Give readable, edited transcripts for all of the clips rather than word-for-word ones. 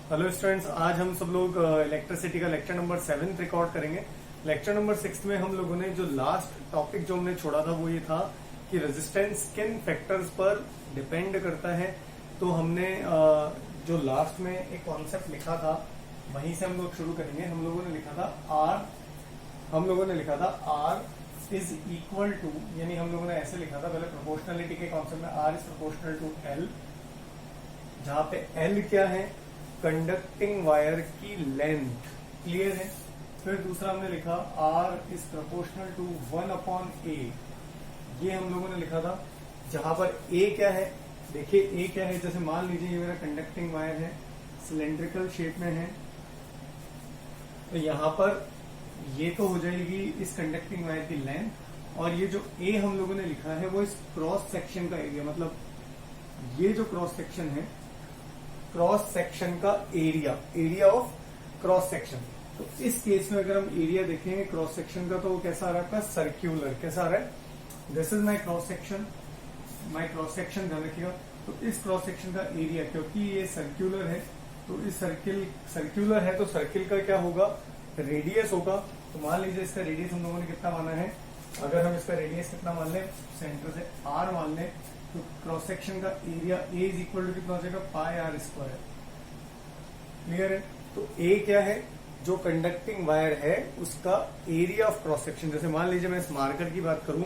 Hello students, आज हम सब लोग इलेक्ट्रिसिटी का लेक्चर नंबर 7 रिकॉर्ड करेंगे। लेक्चर नंबर 6 में हम लोगों ने जो लास्ट टॉपिक जो हमने छोड़ा था वो ये था कि रेजिस्टेंस किन फैक्टर्स पर डिपेंड करता है। तो हमने जो लास्ट में एक कॉन्सेप्ट लिखा था वहीं से हम लोग शुरू करेंगे। हम लोगों ने लिखा था R इज इक्वल टू, यानी हम लोगों ने ऐसे लिखा था पहले प्रोपोर्शनलिटी के कॉन्सेप्ट में, R is proportional to L, जहां पे L क्या है, कंडक्टिंग वायर की लेंथ। क्लियर है। फिर दूसरा हमने लिखा R is proportional to 1/A, ये हम लोगों ने लिखा था। जहां पर A क्या है, देखिए A क्या है, जैसे मान लीजिए ये मेरा कंडक्टिंग वायर है, सिलेंड्रिकल शेप में है, तो यहां पर ये तो हो जाएगी इस कंडक्टिंग वायर की लेंथ, और ये जो A हम लोगों ने लिखा है वो इस क्रॉस सेक्शन का एरिया, मतलब ये जो क्रॉस सेक्शन है, क्रॉस सेक्शन का एरिया ऑफ क्रॉस सेक्शन। तो इस केस में अगर हम एरिया देखेंगे क्रॉस सेक्शन का, तो वो कैसा आ रहा है आपका, सर्क्यूलर। कैसा आ रहा है, this is my cross section, ध्यान रखिएगा। तो इस क्रॉस सेक्शन का एरिया, क्योंकि ये सर्क्यूलर है, तो इस सर्क्यूलर है तो सर्किल का क्या होगा, रेडियस होगा। तो मान लीजिए इसका रेडियस हम लोगों ने कितना माना है, अगर हम इसका रेडियस कितना मान लें, सेंटर से R मान लें, तो क्रॉस सेक्शन का area A is equal to कितना हो जाएगा, πr²। क्लियर है। तो A क्या है, जो कंडक्टिंग वायर है उसका एरिया ऑफ क्रॉस सेक्शन। जैसे मान लीजिए मैं इस मार्कर की बात करूं,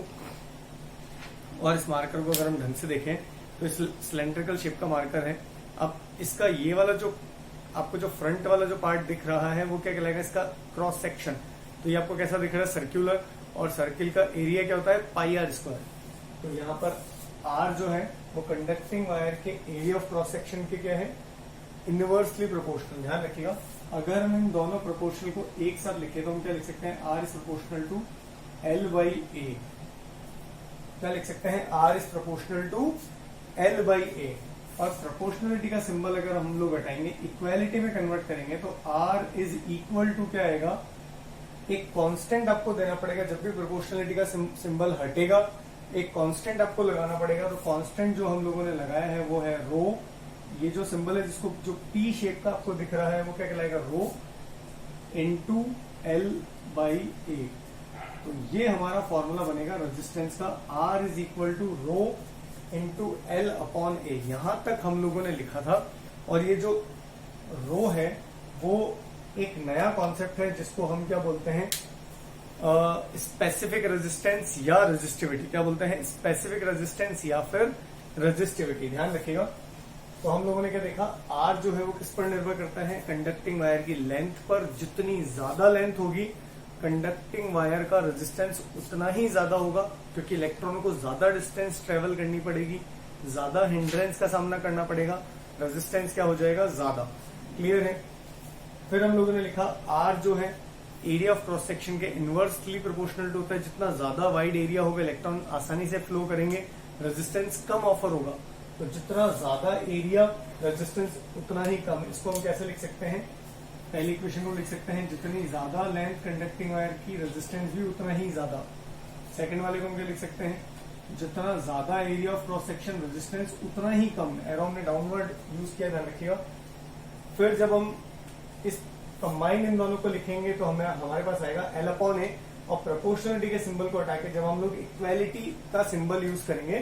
और इस मार्कर को अगर हम ढंग से देखें तो इस सिलेंड्रिकल शेप का मार्कर है। अब इसका ये वाला जो आपको जो फ्रंट वाला जो पार्ट दिख रहा है वो क्या कहलाएगा, इसका क्रॉस सेक्शन। तो ये आपको कैसा दिख रहा है, सर्क्यूलर, और सर्किल का एरिया क्या होता है, πr²। तो यहाँ पर R जो है वो कंडक्टिंग वायर के एरिया ऑफ क्रॉस सेक्शन के क्या है, इनवर्सली प्रोपोर्शनल। ध्यान रखिएगा, अगर हम इन दोनों प्रोपोर्शनल को एक साथ लिखे तो हम क्या लिख सकते हैं, R is proportional to L/A। क्या लिख सकते हैं, R is proportional to L/A। और प्रोपोर्शनलिटी का सिंबल अगर हम लोग हटाएंगे, इक्वालिटी में कन्वर्ट करेंगे, तो R इज इक्वल टू क्या आएगा, एक कांस्टेंट आपको देना पड़ेगा। जब भी प्रोपोर्शनलिटी का सिंबल हटेगा एक कांस्टेंट आपको लगाना पड़ेगा। तो कांस्टेंट जो हम लोगों ने लगाया है वो है रो। ये जो सिंबल है, जिसको जो P शेप का आपको दिख रहा है, वो क्या कहलाएगा, रो इनटू L/A। तो ये हमारा फॉर्मूला बनेगा रेजिस्टेंस का, R is equal to rho into L/A। यहां तक हम लोगों ने लिखा था। और ये जो रो है वो एक नया कॉन्सेप्ट है जिसको हम क्या बोलते हैं, स्पेसिफिक रेजिस्टेंस या रेजिस्टिविटी। क्या बोलते हैं, स्पेसिफिक रेजिस्टेंस या फिर रेजिस्टिविटी। ध्यान रखिएगा। तो हम लोगों ने क्या देखा, R जो है वो किस पर निर्भर करता है, कंडक्टिंग वायर की लेंथ पर। जितनी ज्यादा लेंथ होगी कंडक्टिंग वायर का रेजिस्टेंस उतना ही ज्यादा होगा, क्योंकि इलेक्ट्रॉनों को ज्यादा डिस्टेंस ट्रेवल करनी पड़ेगी, ज्यादा हिंड्रेंस का सामना करना पड़ेगा, रेजिस्टेंस क्या हो जाएगा, ज्यादा। क्लियर है। फिर हम लोगों ने लिखा R जो है एरिया ऑफ क्रॉस सेक्शन के इनवर्सली प्रोपोर्शनल टू होता है। जितना ज्यादा वाइड एरिया होगा इलेक्ट्रॉन आसानी से फ्लो करेंगे, रेजिस्टेंस कम ऑफर होगा। तो जितना ज्यादा एरिया रेजिस्टेंस उतना ही कम। इसको हम कैसे लिख सकते हैं, पहली इक्वेशन को लिख सकते हैं, जितनी ज्यादा लेंथ कंडक्टिंग वायर की रेजिस्टेंस भी उतना ही ज्यादा। सेकंड वाले को हम क्या लिख सकते हैं, जितना ज्यादा area of cross section resistance उतना ही कम। एरो हमने डाउनवर्ड यूज किया, ध्यान रखिएगा। फिर जब हम इस कंबाइन इन दोनों को लिखेंगे तो हमारे पास आएगा L/A। और प्रोपोर्शनलिटी के सिंबल को हटा के जब हम लोग इक्वालिटी का सिंबल यूज करेंगे,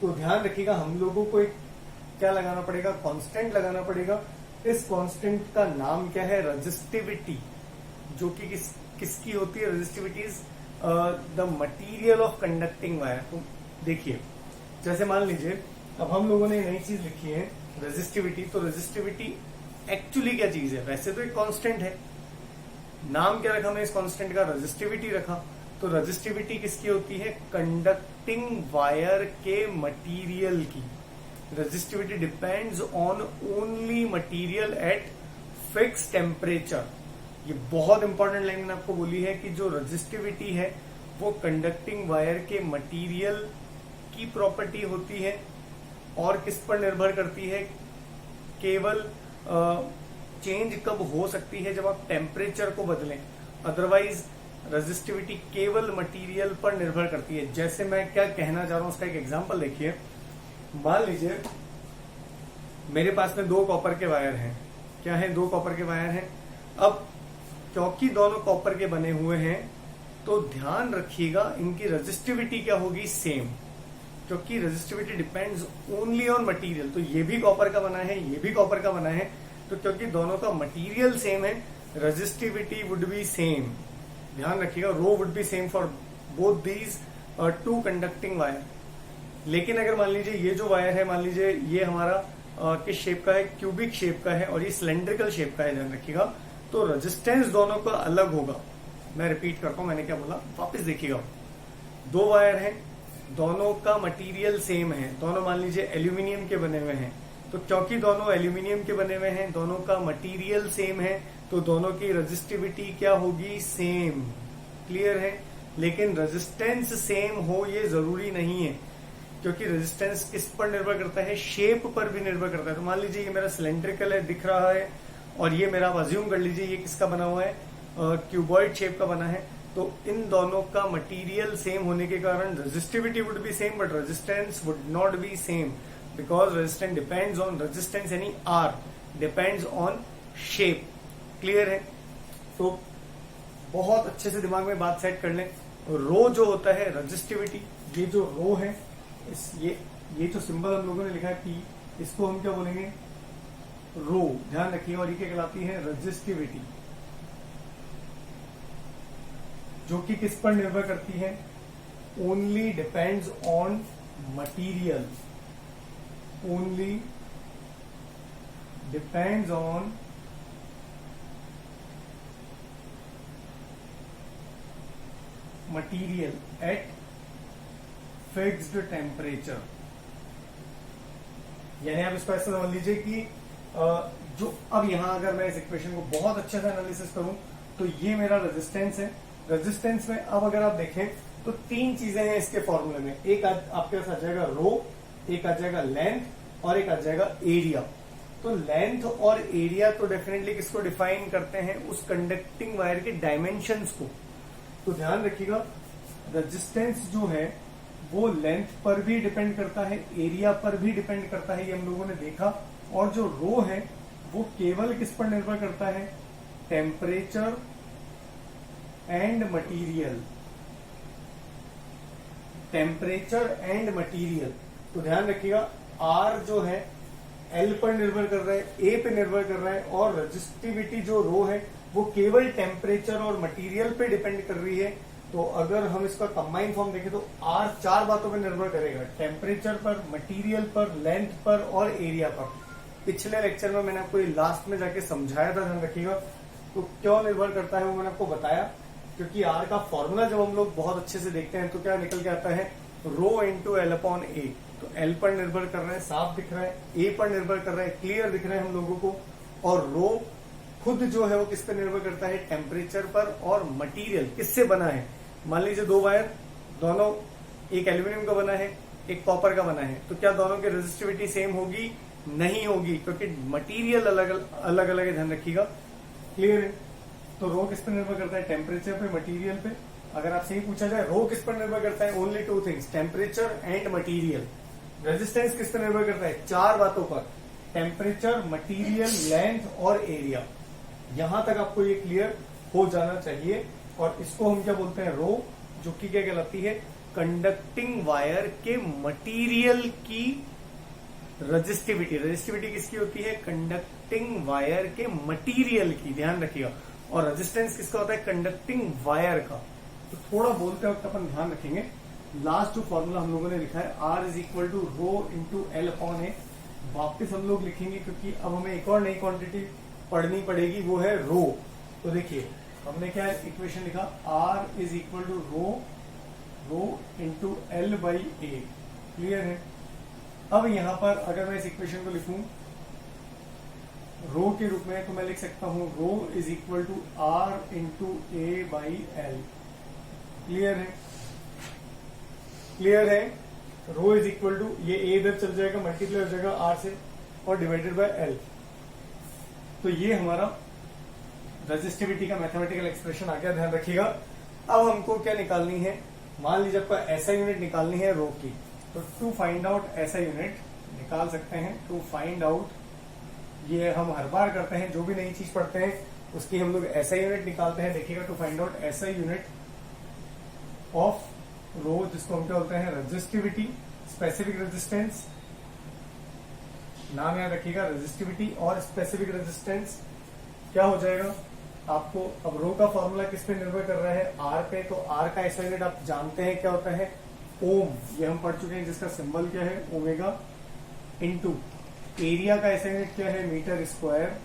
तो ध्यान रखिएगा हम लोगों को एक क्या लगाना पड़ेगा, कांस्टेंट लगाना पड़ेगा। इस कांस्टेंट का नाम क्या है, रेजिस्टिविटी, जो कि किसकी होती है, resistivity is the material of conducting wire. तो देखिए, जैसे मान लीजिए अब हम लोगों ने नई चीज लिखी है रेजिस्टिविटी। तो रेजिस्टिविटी एक्चुअली क्या चीज है, वैसे तो एक कांस्टेंट है, नाम क्या रखा मैं इस कांस्टेंट का, रेजिस्टिविटी रखा। तो रेजिस्टिविटी किसकी होती है, कंडक्टिंग वायर के मटेरियल की। Resistivity depends on only material at fix temperature. ये बहुत इंपॉर्टेंट लाइन मैंने आपको बोली है कि जो रेजिस्टिविटी है वो कंडक्टिंग वायर के मटेरियल की प्रॉपर्टी होती है, और किस पर निर्भर करती है, केवल चेंज कब हो सकती है, जब आप टेम्परेचर को बदलें। अदरवाइज रेजिस्टिविटी केवल मटेरियल पर निर्भर करती है। जैसे मैं क्या कहना चाह रहा हूं उसका एक एग्जांपल देखिए। मान लीजिए मेरे पास में 2 कॉपर के वायर हैं, क्या है, 2 कॉपर के वायर हैं। अब क्योंकि दोनों कॉपर के बने हुए हैं तो ध्यान रखिएगा इनकी रेजिस्टिविटी क्या होगी, सेम, क्योंकि resistivity depends only on material. तो ये भी कॉपर का बना है, ये भी कॉपर का बना है, तो क्योंकि दोनों का मटेरियल सेम है रेजिस्टिविटी वुड बी सेम। ध्यान रखिएगा rho would be same for both these 2 conducting wire. लेकिन अगर मान लीजिए ये जो वायर है, मान लीजिए ये हमारा किस शेप का है, क्यूबिक शेप का है, और ये सिलेंड्रिकल शेप का है, ध्यान रखिएगा, तो रेजिस्टेंस दोनों का अलग होगा। मैं रिपीट करता हूं, मैंने क्या बोला, वापस देखिएगा। 2 वायर हैं, दोनों का मटेरियल सेम है, दोनों मान लीजिए एल्यूमिनियम के बने हुए हैं, तो क्योंकि दोनों एल्यूमिनियम के बने हुए हैं, दोनों का मटेरियल सेम है, तो दोनों की रेजिस्टिविटी क्या होगी, सेम। क्लियर है। लेकिन रेजिस्टेंस सेम हो ये जरूरी नहीं है, क्योंकि रेजिस्टेंस किस पर निर्भर करता है, शेप पर भी निर्भर करता है। तो मान लीजिए ये मेरा सिलेंड्रिकल है, दिख रहा है, और ये मेरा अज्यूम कर लीजिए ये किसका बना हुआ है, क्यूबॉइड शेप का बना है, तो इन दोनों का मटेरियल सेम होने के कारण resistivity would be same but resistance would not be same, because resistance depends on, resistance यानी R depends on shape. Clear है। तो बहुत अच्छे से दिमाग में बात सेट कर लें। रो जो होता है रेजिस्टिविटी, ये जो रो है, ये जो सिंबल हम लोगों ने लिखा है पी, इसको हम क्या बोलेंगे, रो। ध्यान रखिए। और ये क्या कहलाती है, रेजिस्टिविटी, जो कि किस पर निर्भर करती है, only depends on material, only depends on material eight fixed temperature. यानी आप इसको ऐसा समझ लीजिए कि जो अब यहां अगर मैं इस इक्वेशन को बहुत अच्छे से एनालिसिस करूं तो ये मेरा रेजिस्टेंस है। रेजिस्टेंस में अब अगर आप देखें तो 3 चीजें हैं इसके फॉर्मूले में। एक आपके पास आ जाएगा रो, एक आ जाएगा लेंथ, और एक आ जाएगा एरिया। तो लेंथ और एरिया तो डेफिनेटली किसको डिफाइन करते हैं, उस कंडक्टिंग वायर के डायमेंशंस को। तो ध्यान रखिएगा रेजिस्टेंस जो है वो लेंथ पर भी डिपेंड करता है, एरिया पर भी डिपेंड करता है, ये हम लोगों ने देखा। और जो रो है वो केवल किस पर निर्भर करता है, temperature and material, temperature and material. तो ध्यान रखिएगा आर जो है एल पर निर्भर कर रहा है, ए पे निर्भर कर रहा है, और रेजिस्टिविटी जो रो है वो केवल टेम्परेचर और मटेरियल पे डिपेंड कर रही है। तो अगर हम इसका कंबाइन फॉर्म देखें तो आर 4 बातों पर निर्भर करेगा, टेम्परेचर पर, मटेरियल पर, लेंथ पर और एरिया पर। पिछले लेक्चर में मैंने आपको ये लास्ट में जाके समझाया था, ध्यान रखिएगा। तो क्यों निर्भर करता है वो मैंने आपको बताया, क्योंकि आर का फॉर्मूला जब हम लोग बहुत अच्छे से देखते हैं तो क्या निकल के आता है, रो इंटू एल अपॉन ए। तो एल पर निर्भर कर रहा है, साफ दिख रहा है, ए पर निर्भर कर रहा है, क्लियर दिख रहा है हम लोगों को, और रो खुद जो है वो किस पर निर्भर करता है, टेम्परेचर पर, और मटेरियल किससे बना है। मान लीजिए 2 वायर, दोनों एक एल्यूमिनियम का बना है, एक कॉपर का बना है, तो क्या दोनों की रेजिस्टिविटी सेम होगी, नहीं होगी, क्योंकि मटेरियल अलग अलग है, ध्यान रखिएगा। क्लियर है। तो रो किस पर निर्भर करता है, टेम्परेचर पे, मटेरियल पे। अगर आपसे ये पूछा जाए रो किस पर निर्भर करता है, only 2 things, temperature and material. Resistance किस पर निर्भर करता है, 4 बातों पर, टेम्परेचर, मटीरियल, लेंथ और एरिया। यहां तक आपको ये क्लियर हो जाना चाहिए। और इसको हम क्या बोलते हैं, रो, जो कि क्या कहलाती है, कंडक्टिंग वायर के मटेरियल की रेजिस्टिविटी। रेजिस्टिविटी किसकी होती है, कंडक्टिंग वायर के मटेरियल की, ध्यान रखिएगा। और रेजिस्टेंस किसका होता है, कंडक्टिंग वायर का। तो थोड़ा बोलते वक्त अपन ध्यान रखेंगे, लास्ट जो फॉर्मूला हम लोगों ने लिखा है R is equal to rho into L upon A, वापिस हम लोग लिखेंगे, क्योंकि अब हमें एक और नई क्वांटिटी पढ़नी पड़ेगी, वो है रो। तो देखिए हमने क्या इक्वेशन लिखा, R is equal to rho into L by A. Clear है। अब यहां पर अगर मैं इस इक्वेशन को लिखूं रो के रूप में, तो मैं लिख सकता हूं rho is equal to R into A by L. Clear है। क्लियर है। रो इज इक्वल टू, ये ए इधर चल जाएगा, मल्टीप्लाई हो जाएगा आर से, और डिवाइडेड बाय एल। तो ये हमारा रेजिस्टिविटी का मैथमेटिकल एक्सप्रेशन आ गया, ध्यान रखिएगा। अब हमको क्या निकालनी है, मान लीजिए आपको ऐसा यूनिट निकालनी है रो की, तो टू फाइंड आउट ऐसा यूनिट निकाल सकते हैं। टू फाइंड आउट ये हम हर बार करते हैं, जो भी नई चीज पढ़ते हैं उसकी हम लोग ऐसा यूनिट निकालते हैं। देखिएगा, टू फाइंड आउट ऐसा यूनिट ऑफ रो, जिसको हम क्या बोलते हैं, रेजिस्टिविटी, स्पेसिफिक रेजिस्टेंस, नाम याद रखिएगा, रेजिस्टिविटी और स्पेसिफिक रेजिस्टेंस क्या हो जाएगा आपको। अब रो का फॉर्मूला किस पे निर्भर कर रहा है, आर पे, तो आर का ऐसा यूनिट आप जानते हैं क्या होता है, ओम, ये हम पढ़ चुके हैं, जिसका सिंबल क्या है, ओमेगा, इनटू एरिया का ऐसा यूनिट क्या है, मीटर स्क्वायर,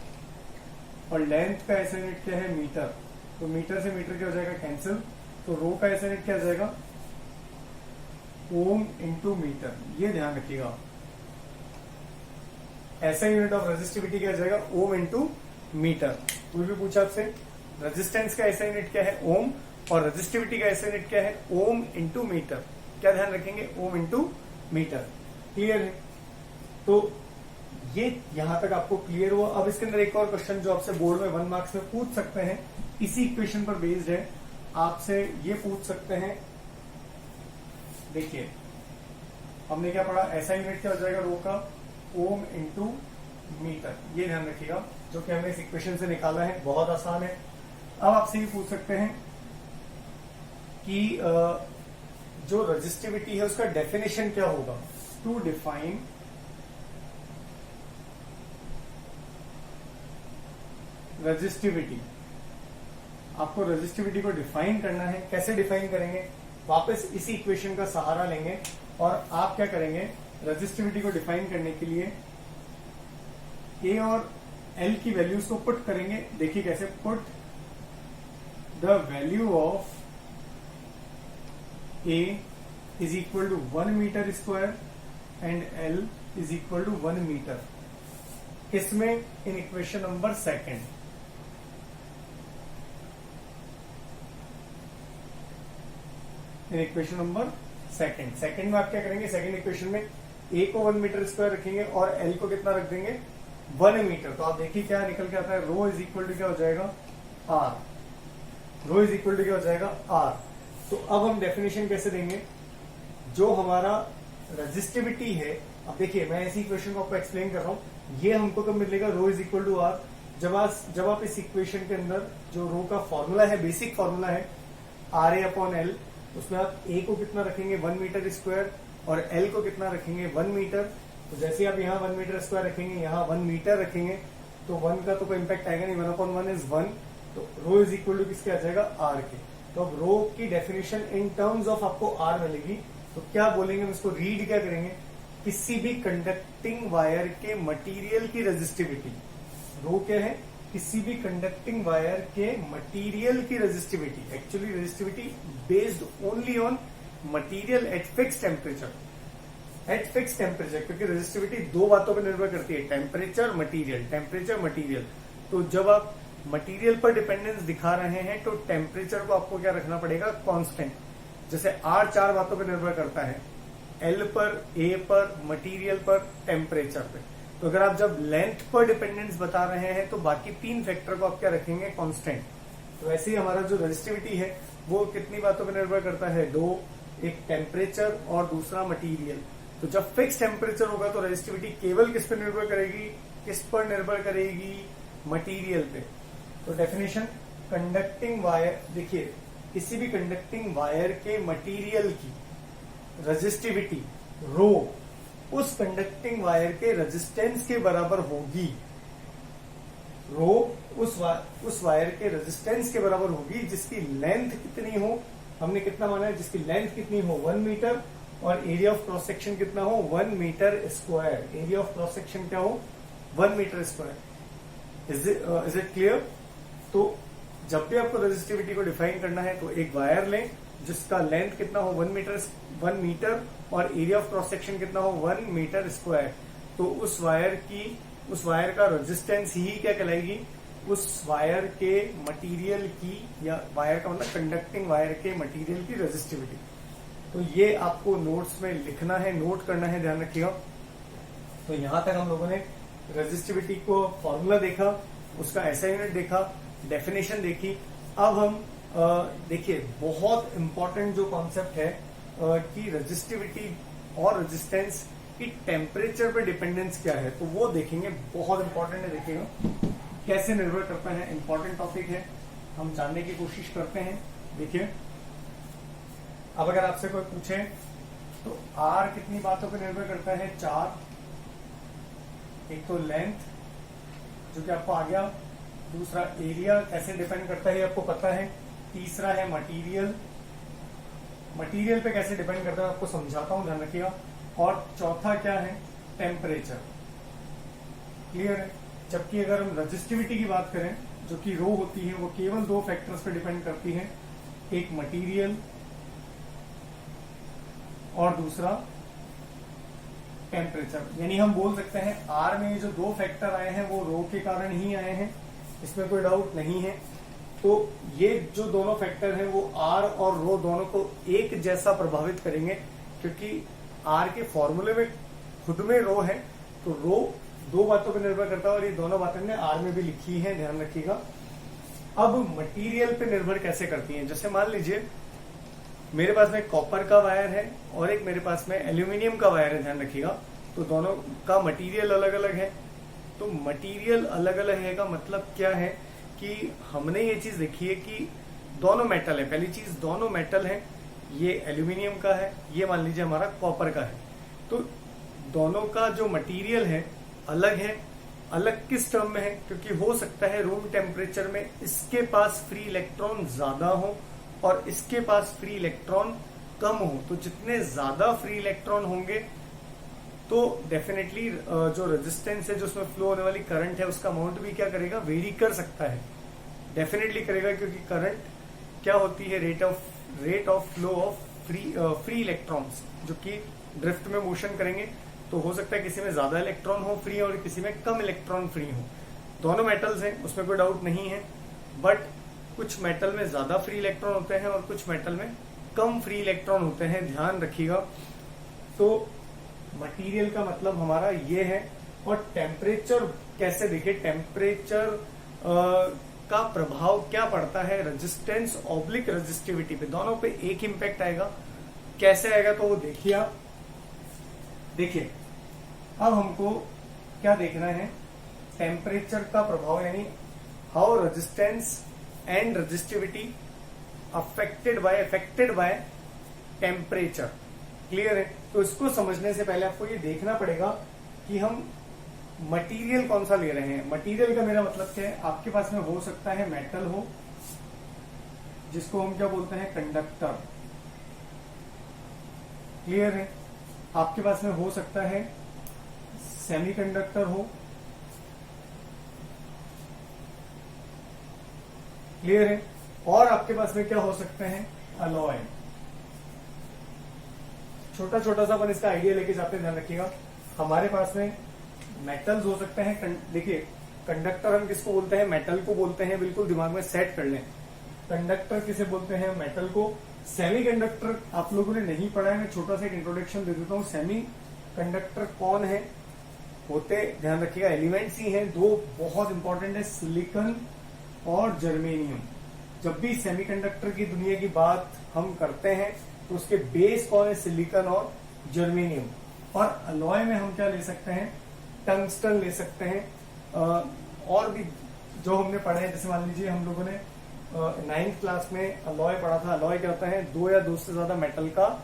और लेंथ का ऐसा यूनिट क्या है, मीटर। तो मीटर से मीटर क्या हो जाएगा, कैंसिल, तो रो का ऐसा यूनिट क्या हो जाएगा, ओम इंटू मीटर, ये ध्यान रखिएगा। ऐसा यूनिट ऑफ रेजिस्टिविटी क्या हो जाएगा, ओम इंटू मीटर। कोई भी पूछा आपसे, रेजिस्टेंस का ऐसा यूनिट क्या है, ओम, और रेजिस्टिविटी का ऐसा यूनिट क्या है, ओम इंटू मीटर। क्या ध्यान रखेंगे, ओम इंटू मीटर। क्लियर है? तो ये यहां तक आपको क्लियर हुआ। अब इसके अंदर एक और क्वेश्चन जो आपसे बोर्ड में 1 मार्क्स में पूछ सकते हैं, इसी इक्वेशन पर बेस्ड है, आपसे ये पूछ सकते हैं। देखिए, हमने क्या पढ़ा, ऐसा यूनिट क्या हो जाएगा रो का, ओम इंटू मीटर, ये ध्यान रखिएगा, जो कि हमने इस इक्वेशन से निकाला है, बहुत आसान है। अब आपसे ये पूछ सकते हैं कि जो रेजिस्टिविटी है उसका डेफिनेशन क्या होगा। टू डिफाइन रेजिस्टिविटी, आपको रेजिस्टिविटी को डिफाइन करना है। कैसे डिफाइन करेंगे, वापस इसी इक्वेशन का सहारा लेंगे और आप क्या करेंगे, रेजिस्टिविटी को डिफाइन करने के लिए ए और एल की वैल्यूज को पुट करेंगे। देखिए कैसे, put the value of A is equal to 1 metre square and L is equal to 1 metre. इसमें in equation number second, in equation number second में आप क्या करेंगे, सेकंड इक्वेशन में ए को 1 मीटर स्क्वायर रखेंगे और एल को कितना रख देंगे, 1 मीटर। तो आप देखिए क्या निकल के आता है, रो इज इक्वल टू क्या हो जाएगा, R, rho is equal to क्या हो जाएगा, आर। तो अब हम डेफिनेशन कैसे देंगे, जो हमारा रेजिस्टिविटी है, अब देखिए मैं ऐसी इक्वेशन को आपको एक्सप्लेन कर रहा हूं, ये हमको कब मिलेगा, रो इज इक्वल टू आर, जब आप इस इक्वेशन के अंदर जो रो का फॉर्मूला है, बेसिक फॉर्मूला है आर ए अपॉन एल, उसमें आप ए को कितना रखेंगे 1 मीटर स्क्वायर और एल को कितना रखेंगे 1 मीटर। तो जैसे आप यहाँ 1 मीटर स्क्वायर रखेंगे, यहाँ 1 मीटर रखेंगे, तो 1 का तो कोई इम्पैक्ट आएगा नहीं, 1/1 इज 1, तो रो इज इक्वल टू किसके आ जाएगा, आर के। तो अब रो की डेफिनेशन इन टर्म्स ऑफ आपको आर मिलेगी, तो क्या बोलेंगे, हम इसको रीड क्या करेंगे, किसी भी कंडक्टिंग वायर के मटीरियल की रेजिस्टिविटी, रो क्या है, किसी भी कंडक्टिंग वायर के मटेरियल की resistivity, actually resistivity based only on material at fix temperature, eight fix temperature, क्योंकि रेजिस्टिविटी दो बातों पर निर्भर करती है, टेम्परेचर मटेरियल, टेम्परेचर मटेरियल। तो जब आप मटेरियल पर डिपेंडेंस दिखा रहे हैं तो टेम्परेचर को आपको क्या रखना पड़ेगा, कांस्टेंट। जैसे आर 4 बातों पर निर्भर करता है, एल पर, ए पर, मटेरियल पर, टेम्परेचर पे। तो अगर आप जब लेंथ पर डिपेंडेंस बता रहे हैं तो बाकी 3 फैक्टर को आप क्या रखेंगे, कांस्टेंट। तो ऐसे ही हमारा जो रेजिस्टिविटी है वो कितनी बातों पर निर्भर करता है, 2, एक टेम्परेचर और दूसरा मटेरियल। तो जब फिक्स टेम्परेचर होगा तो रेजिस्टिविटी केवल किस पर निर्भर करेगी, किस पर निर्भर करेगी, मटेरियल पे। तो डेफिनेशन, कंडक्टिंग वायर, देखिए किसी भी कंडक्टिंग वायर के मटेरियल की रेजिस्टिविटी रो उस कंडक्टिंग वायर के रेजिस्टेंस के बराबर होगी, रो उस वायर के रेजिस्टेंस के बराबर होगी जिसकी लेंथ कितनी हो, हमने कितना माना है, जिसकी लेंथ कितनी हो 1 मीटर और एरिया ऑफ क्रॉस सेक्शन कितना हो 1 metre square, area of cross section क्या हो 1 metre square. Is it clear? तो जब भी आपको रेजिस्टिविटी को डिफाइन करना है तो एक वायर लें जिसका लेंथ कितना हो 1 मीटर और एरिया ऑफ क्रॉस सेक्शन कितना हो 1 मीटर स्क्वायर। तो उस वायर का रेजिस्टेंस ही क्या कहलाएगी, उस वायर के मटेरियल की, या वायर का मतलब कंडक्टिंग वायर के मटेरियल की रेजिस्टिविटी। तो ये आपको नोट्स में लिखना है, नोट करना है, ध्यान रखिएगा। तो यहां तक हम लोगों ने रेजिस्टिविटी को फॉर्मूला देखा, उसका ऐसा यूनिट देखा, डेफिनेशन देखी। अब हम देखिए बहुत इंपॉर्टेंट जो कॉन्सेप्ट है कि रेजिस्टिविटी और रेजिस्टेंस कि टेम्परेचर पे डिपेंडेंस क्या है, तो वो देखेंगे, बहुत इंपॉर्टेंट है, देखिएगा कैसे निर्भर करता है, इंपॉर्टेंट टॉपिक है, हम जानने की कोशिश करते हैं। देखिए अब अगर आपसे कोई पूछे तो आर कितनी बातों पर निर्भर करता है, 4। एक तो लेंथ जो कि आपको आ गया, दूसरा एरिया कैसे डिपेंड करता है आपको पता है, तीसरा है मटेरियल, मटेरियल पे कैसे डिपेंड करता है आपको समझाता हूं, ध्यान रखिएगा, और चौथा क्या है, टेम्परेचर। क्लियर है। जबकि अगर हम रजिस्टिविटी की बात करें जो कि रो होती है, वो केवल 2 फैक्टर्स पे डिपेंड करती है, एक मटेरियल और दूसरा टेम्परेचर। यानी हम बोल सकते हैं आर में जो 2 फैक्टर आए हैं वो रो के कारण ही आए हैं, इसमें कोई डाउट नहीं है। तो ये जो दोनों फैक्टर हैं वो आर और रो दोनों को एक जैसा प्रभावित करेंगे, क्योंकि आर के फॉर्मूले में खुद में रो है, तो रो 2 बातों पर निर्भर करता है और ये दोनों बातें हमने आर में भी लिखी है, ध्यान रखिएगा। अब मटेरियल पे निर्भर कैसे करती हैं, जैसे मान लीजिए मेरे पास में कॉपर का वायर है और एक मेरे पास में एल्यूमिनियम का वायर है, ध्यान रखिएगा, तो दोनों का मटेरियल अलग अलग है। तो मटेरियल अलग अलग है का मतलब क्या है कि हमने ये चीज देखी है कि दोनों मेटल है, पहली चीज दोनों मेटल है, ये एल्यूमिनियम का है, ये मान लीजिए हमारा कॉपर का है, तो दोनों का जो मटेरियल है अलग है। अलग किस टर्म में है, क्योंकि हो सकता है रूम टेम्परेचर में इसके पास फ्री इलेक्ट्रॉन ज्यादा हो और इसके पास फ्री इलेक्ट्रॉन कम हो, तो जितने ज्यादा फ्री इलेक्ट्रॉन होंगे तो डेफिनेटली जो रेजिस्टेंस है, जो उसमें फ्लो होने वाली करंट है, उसका अमाउंट भी क्या करेगा, वेरी कर सकता है, डेफिनेटली करेगा, क्योंकि करंट क्या होती है, rate of flow of free electrons, जो कि ड्रिफ्ट में मोशन करेंगे, तो हो सकता है किसी में ज्यादा इलेक्ट्रॉन हो फ्री और किसी में कम इलेक्ट्रॉन फ्री हो। दोनों मेटल्स हैं, उसमें कोई डाउट नहीं है, बट कुछ मेटल में ज्यादा फ्री इलेक्ट्रॉन होते हैं और कुछ मेटल में कम फ्री इलेक्ट्रॉन होते हैं, ध्यान रखिएगा। तो मटेरियल का मतलब हमारा ये है। और टेम्परेचर कैसे देखे, टेम्परेचर का प्रभाव क्या पड़ता है रेजिस्टेंस ऑब्लिक रेजिस्टिविटी पे, दोनों पे एक इम्पैक्ट आएगा। कैसे आएगा तो वो देखिए आप, देखिए अब हमको क्या देखना है, टेम्परेचर का प्रभाव, यानी how resistance and resistivity affected by temperature. Clear है। तो इसको समझने से पहले आपको ये देखना पड़ेगा कि हम मटेरियल कौन सा ले रहे हैं। मटेरियल का मेरा मतलब क्या है, आपके पास में हो सकता है मेटल हो, जिसको हम क्या बोलते हैं, कंडक्टर। क्लियर है। आपके पास में हो सकता है सेमीकंडक्टर हो। क्लियर है। और आपके पास में क्या हो सकते हैं, अलॉय। छोटा छोटा सा अपन इसका आइडिया लेके जाते हैं, ध्यान रखिएगा। हमारे पास में मेटल्स हो सकते हैं, देखिए कंडक्टर हम किसको बोलते हैं, मेटल को बोलते हैं, बिल्कुल दिमाग में सेट कर लें। कंडक्टर किसे बोलते हैं, मेटल को। सेमी कंडक्टर आप लोगों ने नहीं पढ़ा है, मैं छोटा सा एक इंट्रोडक्शन दे देता हूँ। सेमी कंडक्टर कौन है, होते, ध्यान रखिएगा, एलिमेंट्स ही हैं, 2 बहुत इंपॉर्टेंट है, सिलिकॉन और जर्मेनियम। जब भी सेमीकंडक्टर की दुनिया की बात हम करते हैं तो उसके बेस कौन है, सिलिकॉन और जर्मेनियम। और अलॉय में हम क्या ले सकते हैं, टंगस्टन ले सकते हैं। और भी जो हमने पढ़ा है, जैसे मान लीजिए हम लोगों ने 9th क्लास में अलॉय पढ़ा था। अलॉय क्या होता है, 2 या 2 से ज्यादा मेटल का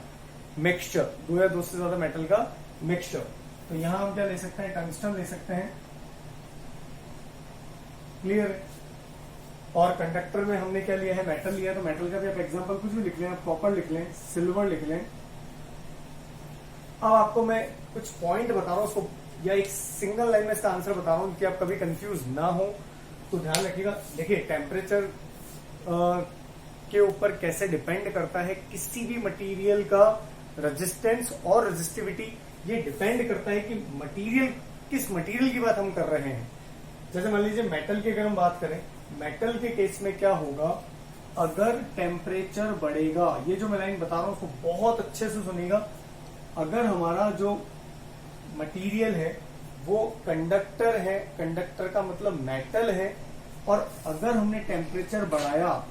मिक्सचर, 2 या 2 से ज्यादा मेटल का मिक्सचर। तो यहां हम क्या ले सकते हैं, टंगस्टन ले सकते हैं। क्लियर है। और कंडक्टर में हमने क्या लिया है, मेटल लिया है, तो मेटल का भी आप एग्जांपल कुछ भी लिख लें, आप कॉपर लिख लें, सिल्वर लिख लें। अब आपको मैं कुछ पॉइंट बता रहा हूं उसको, या एक सिंगल लाइन में इसका आंसर बता रहा हूं कि आप कभी कंफ्यूज ना हो, तो ध्यान रखिएगा। देखिए टेम्परेचर के ऊपर कैसे डिपेंड करता है किसी भी मटेरियल का रेजिस्टेंस और रेजिस्टिविटी, ये डिपेंड करता है कि मटेरियल, किस मटेरियल की बात हम कर रहे हैं। जैसे मान लीजिए मेटल की अगर हम बात करें, मेटल के केस में क्या होगा, अगर टेम्परेचर बढ़ेगा, ये जो मैं लाइन बता रहा हूं उसको बहुत अच्छे से सुनिएगा। अगर हमारा जो मटेरियल है वो कंडक्टर है, कंडक्टर का मतलब मेटल है, और अगर हमने टेम्परेचर बढ़ाया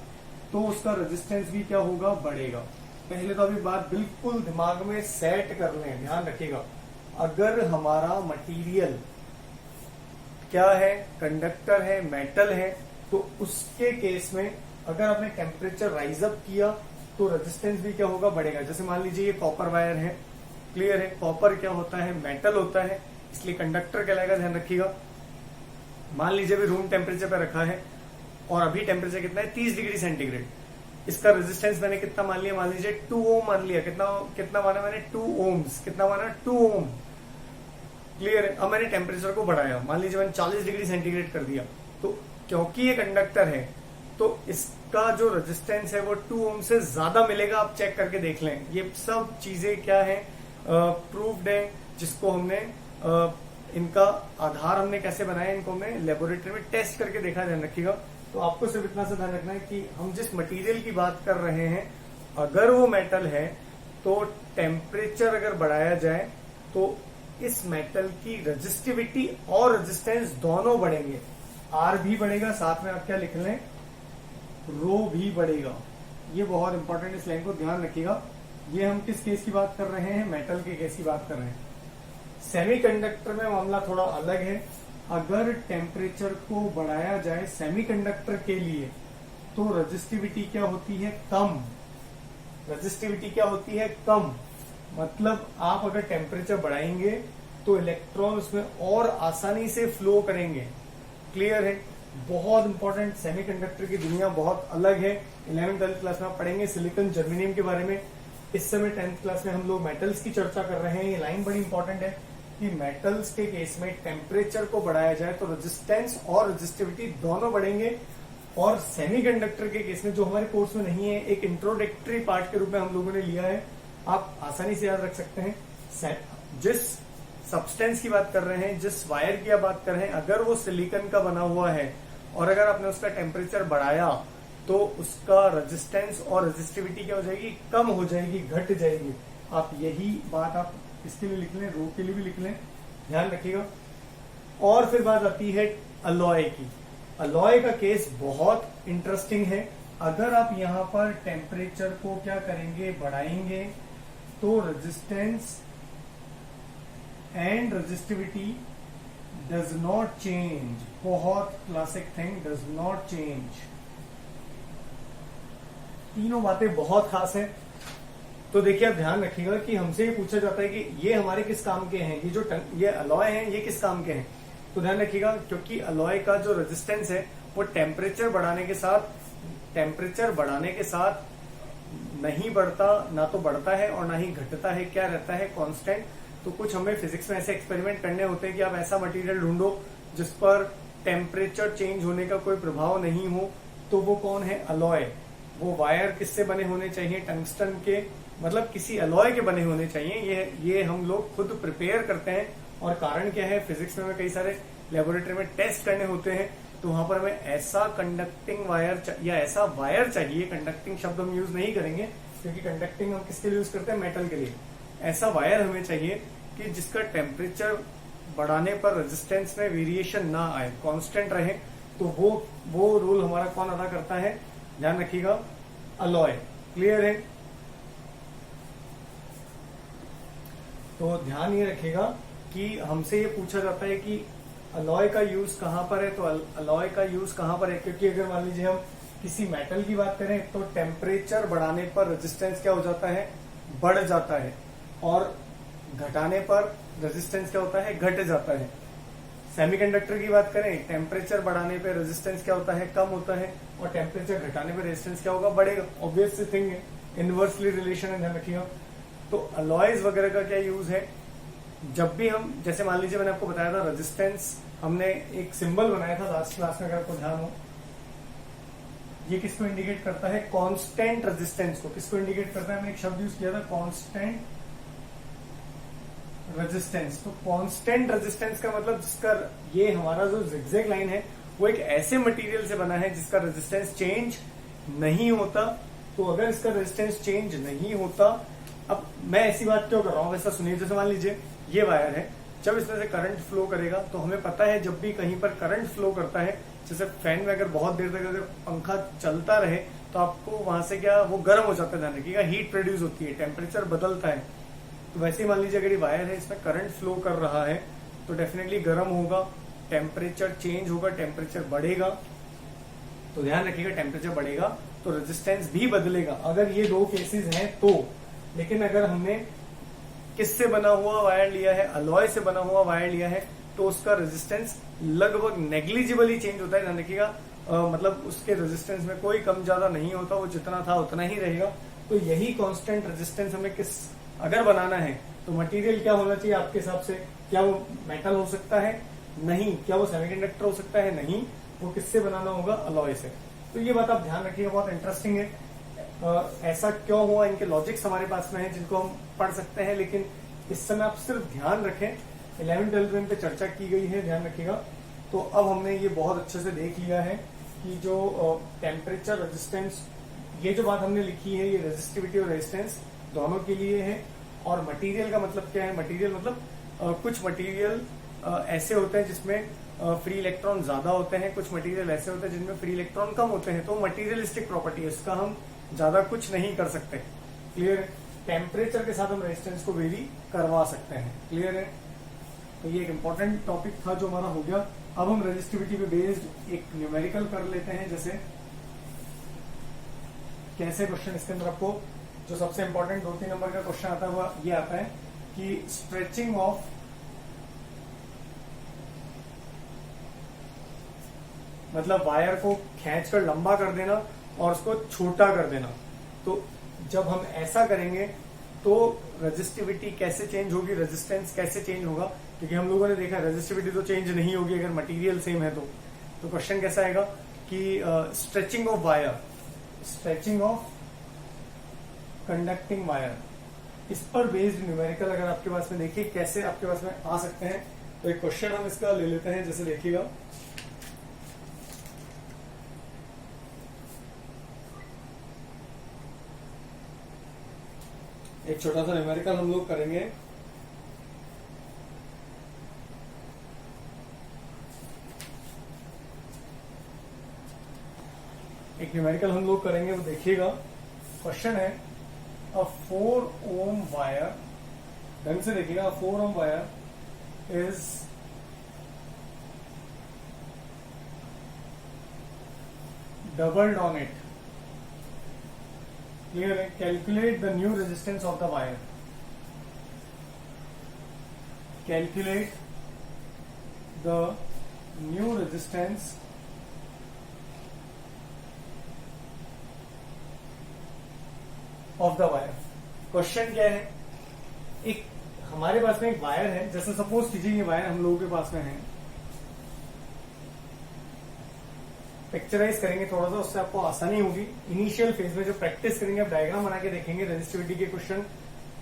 तो उसका रेजिस्टेंस भी क्या होगा, बढ़ेगा। पहले तो अभी बात बिल्कुल दिमाग में सेट कर लें, ध्यान रखिएगा। अगर हमारा मटेरियल क्या है, कंडक्टर है, मेटल है, तो उसके केस में अगर आपने टेम्परेचर राइज अप किया तो रेजिस्टेंस भी क्या होगा, बढ़ेगा। जैसे मान लीजिए ये कॉपर वायर है, क्लियर है, कॉपर क्या होता है, मेटल होता है, इसलिए कंडक्टर कहलाएगा, ध्यान रखिएगा। मान लीजिए अभी रूम टेम्परेचर पे रखा है और अभी टेम्परेचर कितना है, 30 डिग्री सेंटीग्रेड। इसका रेजिस्टेंस मैंने कितना मान लिया, मान लीजिए 2 ओम मान लिया। कितना माना मैंने, 2 ओम्स। कितना माना, 2 ओम, क्लियर है। अब मैंने टेम्परेचर को बढ़ाया, मान लीजिए मैंने 40 डिग्री सेंटीग्रेड कर दिया, तो क्योंकि ये कंडक्टर है तो इसका जो रेजिस्टेंस है वो 2 ओम से ज्यादा मिलेगा। आप चेक करके देख लें, ये सब चीजें क्या है, प्रूव्ड है, जिसको हमने इनका आधार हमने कैसे बनाया, इनको हमने लेबोरेटरी में टेस्ट करके देखा, ध्यान रखिएगा। तो आपको सिर्फ इतना सा ध्यान रखना है कि हम जिस मटेरियल की बात कर रहे हैं, अगर वो मेटल है तो टेम्परेचर अगर बढ़ाया जाए तो इस मेटल की रेजिस्टिविटी और रेजिस्टेंस दोनों बढ़ेंगे। आर भी बढ़ेगा, साथ में आप क्या लिख लें, रो भी बढ़ेगा। ये बहुत इंपॉर्टेंट, इस लाइन को ध्यान रखिएगा। ये हम किस केस की बात कर रहे हैं, मेटल के केस की बात कर रहे हैं। सेमीकंडक्टर में मामला थोड़ा अलग है। अगर टेम्परेचर को बढ़ाया जाए सेमीकंडक्टर के लिए तो रेजिस्टिविटी क्या होती है, कम। रेजिस्टिविटी क्या होती है, कम। मतलब आप अगर टेम्परेचर बढ़ाएंगे तो इलेक्ट्रॉन उसमें और आसानी से फ्लो करेंगे, क्लियर है। बहुत इंपॉर्टेंट, सेमीकंडक्टर की दुनिया बहुत अलग है। 11th 12th क्लास में आप पढ़ेंगे सिलिकॉन, जर्मेनियम के बारे में। इस समय 10th क्लास में हम लोग मेटल्स की चर्चा कर रहे हैं। ये लाइन बड़ी इंपॉर्टेंट है कि मेटल्स के केस में टेम्परेचर को बढ़ाया जाए तो रेजिस्टेंस और रेजिस्टिविटी दोनों बढ़ेंगे। और सेमीकंडक्टर के केस में, जो हमारे कोर्स में नहीं है, एक इंट्रोडक्टरी पार्ट के रूप में हम लोगों ने लिया है, आप आसानी से याद रख सकते हैं। जिस सब्सटेंस की बात कर रहे हैं, जिस वायर की आप बात कर रहे हैं, अगर वो सिलिकॉन का बना हुआ है और अगर आपने उसका टेम्परेचर बढ़ाया तो उसका रेजिस्टेंस और रेजिस्टिविटी क्या हो जाएगी, कम हो जाएगी, घट जाएगी। आप यही बात आप इसके लिए लिख लें, रो के लिए भी लिख लें, ध्यान रखिएगा। और फिर बात आती है अलॉय की। अलॉय का केस बहुत इंटरेस्टिंग है। अगर आप यहां पर टेम्परेचर को क्या करेंगे, बढ़ाएंगे, तो resistance and resistivity does not change. बहुत classic thing, does not change. तीनों बातें बहुत खास हैं। तो देखिए, आप ध्यान रखिएगा कि हमसे ये पूछा जाता है कि ये हमारे किस काम के हैं, ये अलॉय हैं, ये किस काम के हैं। तो ध्यान रखिएगा, क्योंकि अलॉय का जो रेजिस्टेंस है वो टेम्परेचर बढ़ाने के साथ नहीं बढ़ता, ना तो बढ़ता है और ना ही घटता है। क्या रहता है, कांस्टेंट। तो कुछ हमें फिजिक्स में ऐसे एक्सपेरिमेंट करने होते हैं कि आप ऐसा मटेरियल ढूंढो जिस पर टेम्परेचर चेंज होने का कोई प्रभाव नहीं हो। तो वो कौन है, अलॉय। वो वायर किससे बने होने चाहिए, टंगस्टन के, मतलब किसी अलॉय के बने होने चाहिए। ये हम लोग खुद प्रिपेयर करते हैं। और कारण क्या है, फिजिक्स में हमें कई सारे लेबोरेटरी में टेस्ट करने होते हैं, तो वहां पर हमें ऐसा कंडक्टिंग वायर या ऐसा वायर चाहिए। कंडक्टिंग शब्द हम यूज नहीं करेंगे क्योंकि कंडक्टिंग हम किसके लिए यूज करते हैं, मेटल के लिए। ऐसा वायर हमें चाहिए कि जिसका टेम्परेचर बढ़ाने पर रेजिस्टेंस में वेरिएशन ना आए, कांस्टेंट रहे। तो वो रोल हमारा कौन अदा करता है, ध्यान रखिएगा, अलॉय। क्लियर है। तो ध्यान ये रखिएगा कि हमसे ये पूछा जाता है कि अलॉय का यूज कहां पर है। तो अलॉय का यूज कहां पर है, क्योंकि अगर मान लीजिए हम किसी मेटल की बात करें तो टेम्परेचर बढ़ाने पर रेजिस्टेंस क्या हो जाता है, बढ़ जाता है, और घटाने पर रेजिस्टेंस क्या होता है, घट जाता है। सेमीकंडक्टर की बात करें, टेम्परेचर बढ़ाने पर रेजिस्टेंस क्या होता है, कम होता है, और टेम्परेचर घटाने पर रेजिस्टेंस क्या होगा, बढ़ेगा। ऑब्वियस सी थिंग है, इनवर्सली रिलेशन है, ध्यान रखिएगा। तो अलॉयज वगैरह का क्या यूज है, जब भी हम, जैसे मान लीजिए मैंने आपको बताया था रेजिस्टेंस, हमने एक सिंबल बनाया था लास्ट क्लास में, अगर आपको ध्यान हो। ये किसको इंडिकेट करता है, कांस्टेंट रेजिस्टेंस को। किसको इंडिकेट करता है, हमने एक शब्द यूज किया था, कांस्टेंट रेजिस्टेंस। तो कांस्टेंट रेजिस्टेंस का मतलब जिसका, ये हमारा जो जिगजैग लाइन है वो एक ऐसे मटेरियल से बना है जिसका रेजिस्टेंस चेंज नहीं होता। तो अगर इसका रेजिस्टेंस चेंज नहीं होता, अब मैं ऐसी बात क्यों कर रहा हूं, वैसा सुनिए। जैसे मान लीजिए ये वायर है, जब इसमें से करंट फ्लो करेगा तो हमें पता है जब भी कहीं पर करंट फ्लो करता है, जैसे फैन में अगर बहुत देर तक अगर पंखा चलता रहे तो आपको वहां से क्या, वो गर्म हो जाता है, ध्यान रखिएगा, हीट प्रोड्यूस होती है, टेम्परेचर बदलता है। तो वैसे ही मान लीजिए अगर ये वायर है, इसमें करंट फ्लो कर रहा है तो डेफिनेटली गर्म होगा, टेम्परेचर चेंज होगा, टेम्परेचर बढ़ेगा, तो ध्यान रखिएगा टेम्परेचर बढ़ेगा तो रेजिस्टेंस भी बदलेगा, अगर ये दो केसेस हैं तो। लेकिन अगर हमने किससे बना हुआ वायर लिया है, अलॉय से बना हुआ वायर लिया है, तो उसका रेजिस्टेंस लगभग नेग्लिजिबली चेंज होता है, ध्यान रखिएगा। मतलब उसके रेजिस्टेंस में कोई कम ज्यादा नहीं होता, वो जितना था उतना ही रहेगा। तो यही कांस्टेंट रेजिस्टेंस हमें किस अगर बनाना है तो मटेरियल क्या होना चाहिए आपके हिसाब से? क्या वो मेटल हो सकता है? नहीं। क्या वो सेमीकंडक्टर हो सकता है? नहीं। वो किससे बनाना होगा? अलॉय से। तो ये बात आप ध्यान रखिएगा, बहुत इंटरेस्टिंग है। ऐसा क्यों हुआ, इनके लॉजिक्स हमारे पास में है जिनको हम पढ़ सकते हैं, लेकिन इस समय आप सिर्फ ध्यान रखें 11th-12th में इन पे चर्चा की गई है, ध्यान रखिएगा। तो अब हमने ये बहुत अच्छे से देख लिया है कि जो टेम्परेचर रेजिस्टेंस, ये जो बात हमने लिखी है, ये रेजिस्टिविटी और रेजिस्टेंस दोनों के लिए है। और मटेरियल का मतलब क्या है? मटेरियल मतलब कुछ मटेरियल ऐसे होते हैं जिसमें फ्री इलेक्ट्रॉन ज्यादा होते हैं, कुछ मटेरियल ऐसे होते हैं जिनमें फ्री इलेक्ट्रॉन कम होते हैं। तो मटेरियलिस्टिक प्रॉपर्टी है, इसका हम ज्यादा कुछ नहीं कर सकते। क्लियर है? टेम्परेचर के साथ हम रेजिस्टेंस को वेरी करवा सकते हैं। क्लियर है? तो ये एक इंपॉर्टेंट टॉपिक था जो हमारा हो गया। अब हम रेजिस्टिविटी पे बेस्ड एक न्यूमेरिकल कर लेते हैं। जैसे कैसे क्वेश्चन इसके अंदर आपको जो सबसे इंपॉर्टेंट 2-3 नंबर का क्वेश्चन आता है वो ये आता है कि स्ट्रेचिंग ऑफ मतलब वायर को खींचकर लंबा कर देना और उसको छोटा कर देना। तो जब हम ऐसा करेंगे तो रेजिस्टिविटी कैसे चेंज होगी, रेजिस्टेंस कैसे चेंज होगा? क्योंकि हम लोगों ने देखा रेजिस्टिविटी तो चेंज नहीं होगी अगर मटेरियल सेम है। तो क्वेश्चन कैसा आएगा कि stretching of wire, stretching of conducting wire, इस पर बेस्ड न्यूमेरिकल अगर आपके पास में देखिए कैसे आपके पास में आ सकते हैं। तो एक क्वेश्चन हम इसका ले लेते हैं। जैसे देखिएगा, एक छोटा सा न्यूमेरिकल हम लोग करेंगे। एक न्यूमेरिकल हम लोग करेंगे, वो देखिएगा। क्वेश्चन है अ 4 ohm वायर, ढंग से देखिएगा, 4 ohm wire is doubled on it. Clear है? Calculate the new resistance of the wire. Calculate the new resistance of the wire. Question क्या है? एक हमारे पास में एक वायर है, जैसे सपोज कीजिए ये वायर हम लोगों के पास में है। पिक्चराइज करेंगे थोड़ा सा, उससे आपको आसानी होगी। इनिशियल फेज में जो प्रैक्टिस करेंगे, आप डायग्राम बना के देखेंगे रेजिस्टिविटी के क्वेश्चन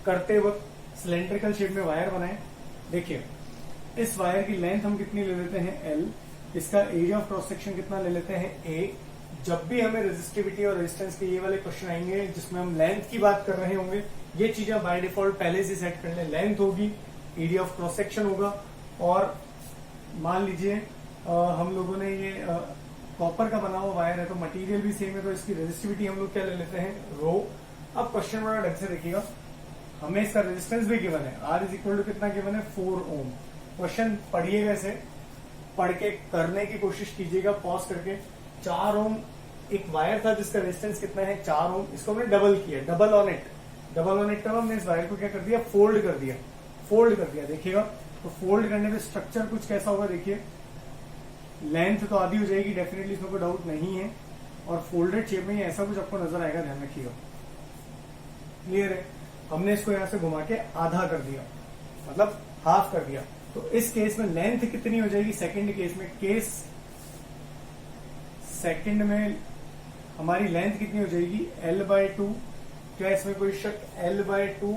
करते वक्त। सिलेंड्रिकल शेप में वायर बनाए। देखिए इस वायर की लेंथ हम कितनी ले लेते हैं? L। इसका एरिया ऑफ क्रॉस सेक्शन कितना ले लेते हैं? A। जब भी हमें रेजिस्टिविटी और रेजिस्टेंस के ये वाले क्वेश्चन आएंगे जिसमें हम लेंथ की बात कर रहे होंगे, ये चीजें बाय डिफॉल्ट पहले से सेट कर लें। लेंथ होगी, एरिया ऑफ क्रॉस सेक्शन होगा, और मान लीजिए हम लोगों ने ये कॉपर का बना हुआ वायर है तो मटेरियल भी सेम है, तो इसकी रेजिस्टिविटी हम लोग क्या ले लेते हैं? रो। अब क्वेश्चन बड़ा ढंग से देखिएगा, हमें इसका रेजिस्टेंस भी गिवन है। R इज इक्वल टू कितना गिवन है? 4 ohm। क्वेश्चन पढ़िएगा, इसे पढ़ के करने की कोशिश कीजिएगा पॉज करके। 4 ohm एक वायर था जिसका रेजिस्टेंस कितना है? 4 ohm। इसको हमने डबल किया, double on it. Double on it का हमने इस वायर को क्या कर दिया? फोल्ड कर दिया। फोल्ड कर दिया, देखिएगा। तो फोल्ड करने पे स्ट्रक्चर कुछ कैसा होगा? देखिए लेंथ तो आधी हो जाएगी डेफिनेटली, इसमें कोई डाउट नहीं है, और फोल्डेड शेप में ऐसा कुछ आपको नजर आएगा, ध्यान रखिएगा। क्लियर है? हमने इसको यहां से घुमा के आधा कर दिया, मतलब हाफ कर दिया। तो इस केस में लेंथ कितनी हो जाएगी? सेकंड केस में, केस सेकंड में हमारी लेंथ कितनी हो जाएगी? L/2। क्या इसमें कोई शक? L/2।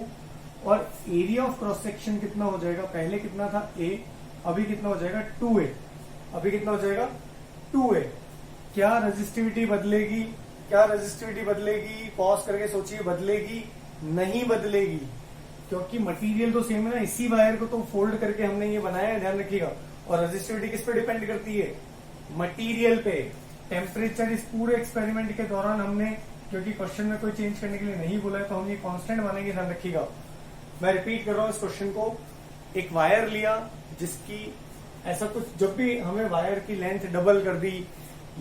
और एरिया ऑफ क्रॉस सेक्शन कितना हो जाएगा? पहले कितना था? A। अभी कितना हो जाएगा? 2A। अभी कितना हो जाएगा? 2A। क्या रेजिस्टिविटी बदलेगी? क्या रेजिस्टिविटी बदलेगी? पॉज करके सोचिए, बदलेगी? नहीं बदलेगी, क्योंकि मटेरियल तो सेम है ना। इसी वायर को तो फोल्ड करके हमने ये बनाया है, ध्यान रखिएगा। और रेजिस्टिविटी किस पे डिपेंड करती है? मटेरियल पे। टेम्परेचर इस पूरे एक्सपेरिमेंट के दौरान हमने, क्योंकि क्वेश्चन में कोई चेंज करने के लिए नहीं बोला है, तो हम ये कांस्टेंट मानेंगे, ध्यान रखिएगा। मैं रिपीट कर रहा हूं इस क्वेश्चन को। एक वायर लिया जिसकी ऐसा कुछ, जब भी हमें वायर की लेंथ डबल कर दी,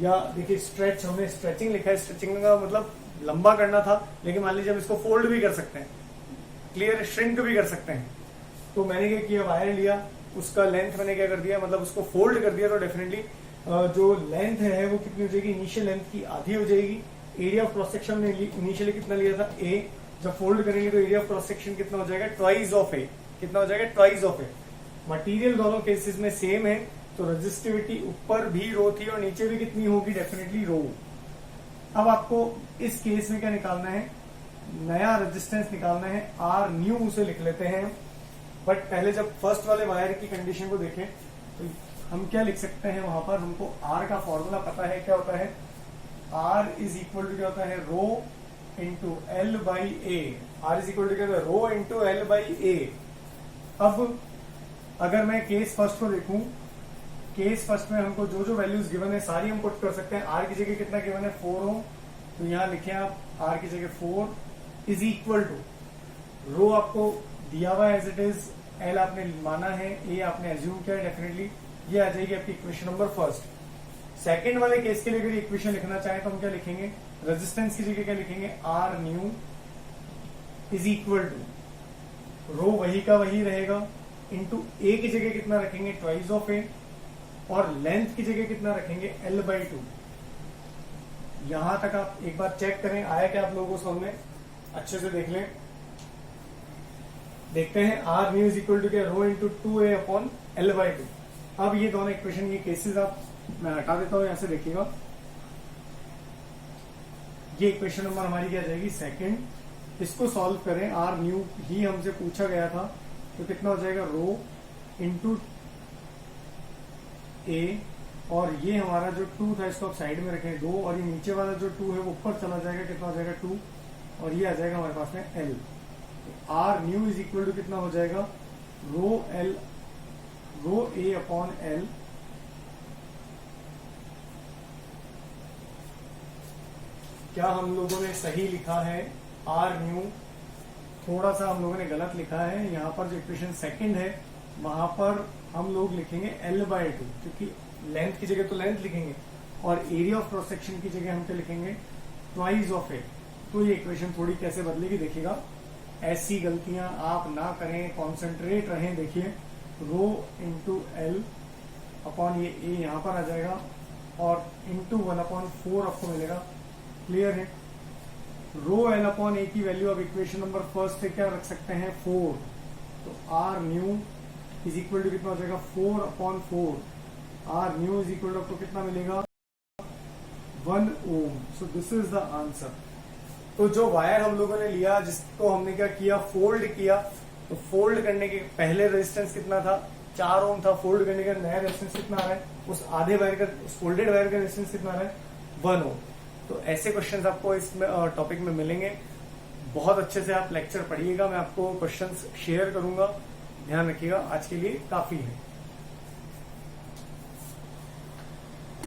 या देखिए स्ट्रेच, हमने स्ट्रेचिंग लिखा है, स्ट्रेचिंग का मतलब लंबा करना था, लेकिन मान लीजिए हम इसको फोल्ड भी कर सकते हैं, क्लियर, श्रिंक भी कर सकते हैं। तो मैंने क्या किया, वायर लिया, उसका लेंथ मैंने क्या कर दिया, मतलब उसको फोल्ड कर दिया, तो डेफिनेटली जो लेंथ है वो कितनी हो जाएगी, इनिशियल लेंथ की आधी हो जाएगी। एरिया ऑफ क्रॉस सेक्शन ने इनिशियली कितना लिया था, ए, जब फोल्ड करेंगे तो एरिया ऑफ क्रॉस सेक्शन कितना हो जाएगा, ट्वाइस ऑफ ए। कितना हो जाएगा, ट्वाइस ऑफ ए। मटेरियल दोनों केसेस में सेम है, तो रेजिस्टिविटी ऊपर भी रो थी और नीचे भी कितनी होगी, डेफिनेटली रो। अब आपको इस केस में क्या निकालना है, नया रेजिस्टेंस निकालना है, आर न्यू उसे लिख लेते हैं। बट पहले जब फर्स्ट वाले वायर की कंडीशन को देखें तो हम क्या लिख सकते हैं, वहां पर हमको आर का फॉर्मूला पता है, क्या होता है, आर इज इक्वल टू क्या होता है, rho into L by A. R is equal to क्या होता है, rho into L by A. अब अगर मैं केस फर्स्ट को देखूं, केस फर्स्ट में हमको जो जो वैल्यूज गिवन है सारी हम पुट कर सकते हैं। आर की जगह कितना गिवन है, 4 ओम, तो यहां लिखे आप आर की जगह 4 इज इक्वल टू, रो आपको दिया हुआ एज इट इज, एल आपने माना है, ए आपने एज्यूम किया है, डेफिनेटली ये आ जाएगी आपकी इक्वेशन नंबर फर्स्ट। सेकंड वाले केस के लिए अगर इक्वेशन लिखना चाहें तो हम क्या लिखेंगे, रेजिस्टेंस की जगह क्या लिखेंगे, R new is equal to, rho वही का वही रहेगा, इंटू ए की जगह कितना रखेंगे, ट्वाइस ऑफ ए, और लेंथ की जगह कितना रखेंगे, एल बाई 2। यहां तक आप एक बार चेक करें आया क्या आप लोगों को समझ में, अच्छे से देख लें। देखते हैं, R new is equal to क्या, rho into 2a upon L by 2। अब ये दोनों इक्वेशन, ये केसेस आप, मैं हटा देता हूं, यहां से देखिएगा, ये इक्वेशन नंबर हमारी क्या जाएगी, सेकंड। इसको सॉल्व करें, आर न्यू ही हमसे पूछा गया था, तो कितना हो जाएगा, रो इंटू ए, और ये हमारा जो 2 था इसको आप साइड में रखें 2, और ये नीचे वाला जो 2 है वो ऊपर चला जाएगा, कितना हो जाएगा 2, और ये आ जाएगा हमारे पास में एल। तो R new is equal to कितना हो जाएगा, rho L, rho A upon L, क्या हम लोगों ने सही लिखा है, आर न्यू, थोड़ा सा हम लोगों ने गलत लिखा है। यहाँ पर जो इक्वेशन सेकंड है वहां पर हम लोग लिखेंगे एल बाई 2, क्योंकि लेंथ की जगह तो लेंथ लिखेंगे, और एरिया ऑफ क्रॉस सेक्शन की जगह हम क्या लिखेंगे, ट्वाइस ऑफ ए। तो ये इक्वेशन थोड़ी कैसे बदलेगी देखिएगा, ऐसी गलतियां आप ना करें, कॉन्सेंट्रेट रहें। देखिए, रो इंटू एल अपॉन ये ए यहां पर आ जाएगा, और इंटू 1/4 आपको मिलेगा, क्लियर है। रो एल अपॉन ए की वैल्यू अब इक्वेशन नंबर फर्स्ट से क्या रख सकते हैं, 4। तो R new is equal to कितना हो जाएगा, 4/4। R new is equal to आपको कितना मिलेगा, 1 ohm. So this is the answer. तो जो वायर हम लोगों ने लिया, जिसको हमने क्या किया, फोल्ड किया, तो फोल्ड करने के पहले रेजिस्टेंस कितना था, 4 ओम था। फोल्ड करने का नया रेजिस्टेंस कितना आ रहा है, उस आधे वायर का, उस फोल्डेड वायर का रेजिस्टेंस कितना आ रहा है, 1 ओम। तो ऐसे क्वेश्चंस आपको इस टॉपिक में मिलेंगे। बहुत अच्छे से आप लेक्चर पढ़िएगा, मैं आपको क्वेश्चंस शेयर करूंगा, ध्यान रखिएगा। आज के लिए काफी है।